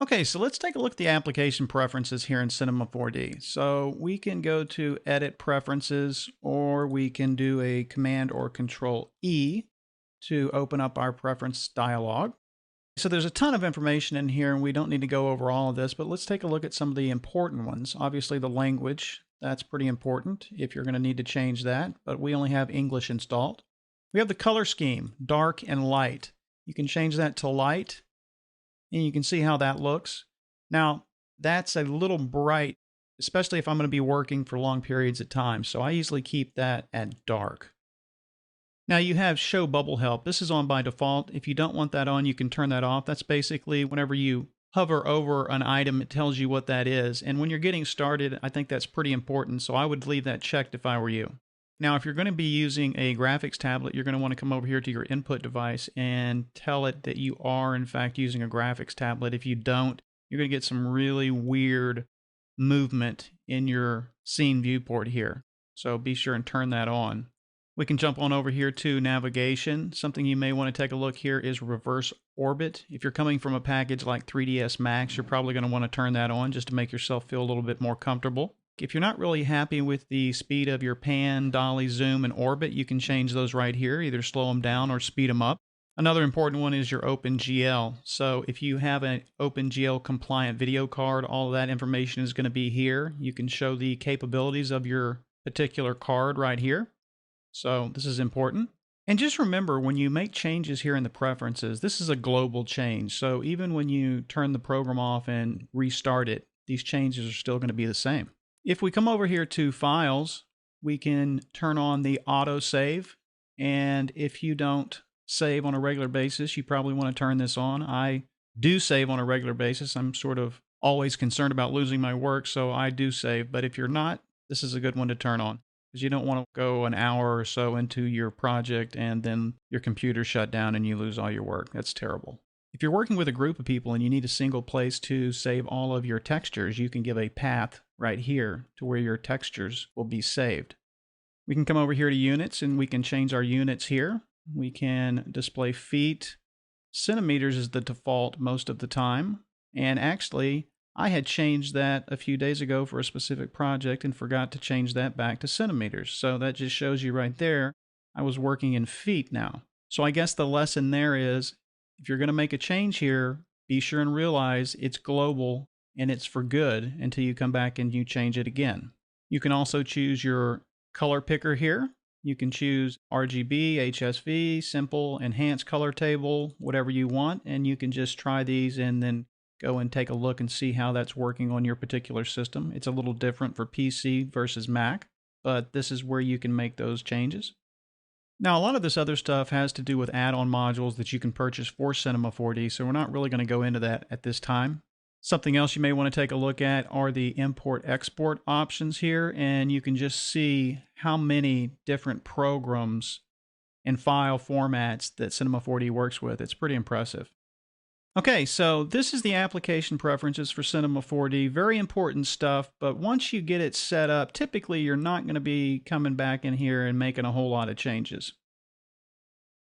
Okay, so let's take a look at the application preferences here in Cinema 4D. So we can go to Edit Preferences, or we can do a Command or Control E to open up our preference dialog. So there's a ton of information in here, and we don't need to go over all of this, but let's take a look at some of the important ones. Obviously, the language, that's pretty important if you're going to need to change that, but we only have English installed. We have the color scheme, dark and light. You can change that to light, and you can see how that looks. Now, that's a little bright, especially if I'm going to be working for long periods of time, so I usually keep that at dark. Now you have Show Bubble Help. This is on by default. If you don't want that on, you can turn that off. That's basically whenever you hover over an item, it tells you what that is. And when you're getting started, I think that's pretty important, so I would leave that checked if I were you. Now, if you're going to be using a graphics tablet, you're going to want to come over here to your input device and tell it that you are, in fact, using a graphics tablet. If you don't, you're going to get some really weird movement in your scene viewport here. So be sure and turn that on. We can jump on over here to navigation. Something you may want to take a look here is reverse orbit. If you're coming from a package like 3ds Max, you're probably going to want to turn that on just to make yourself feel a little bit more comfortable. If you're not really happy with the speed of your pan, dolly, zoom, and orbit, you can change those right here, either slow them down or speed them up. Another important one is your OpenGL. So if you have an OpenGL compliant video card, all of that information is going to be here. You can show the capabilities of your particular card right here. So this is important. And just remember, when you make changes here in the preferences, this is a global change. So even when you turn the program off and restart it, these changes are still going to be the same. If we come over here to Files, we can turn on the auto save. And if you don't save on a regular basis, you probably want to turn this on. I do save on a regular basis. I'm sort of always concerned about losing my work, so I do save. But if you're not, this is a good one to turn on, because you don't want to go an hour or so into your project and then your computer shut down and you lose all your work. That's terrible. If you're working with a group of people and you need a single place to save all of your textures, you can give a path right here to where your textures will be saved. We can come over here to units and we can change our units here. We can display feet. Centimeters is the default most of the time. And actually, I had changed that a few days ago for a specific project and forgot to change that back to centimeters. So that just shows you right there, I was working in feet now. So I guess the lesson there is, if you're going to make a change here, be sure and realize it's global and it's for good until you come back and you change it again. You can also choose your color picker here. You can choose RGB, HSV, simple, enhanced color table, whatever you want, and you can just try these and then go and take a look and see how that's working on your particular system. It's a little different for PC versus Mac, but this is where you can make those changes. Now, a lot of this other stuff has to do with add-on modules that you can purchase for Cinema 4D, so we're not really going to go into that at this time. Something else you may want to take a look at are the import-export options here, and you can just see how many different programs and file formats that Cinema 4D works with. It's pretty impressive. Okay, so this is the application preferences for Cinema 4D. Very important stuff, but once you get it set up, typically you're not going to be coming back in here and making a whole lot of changes.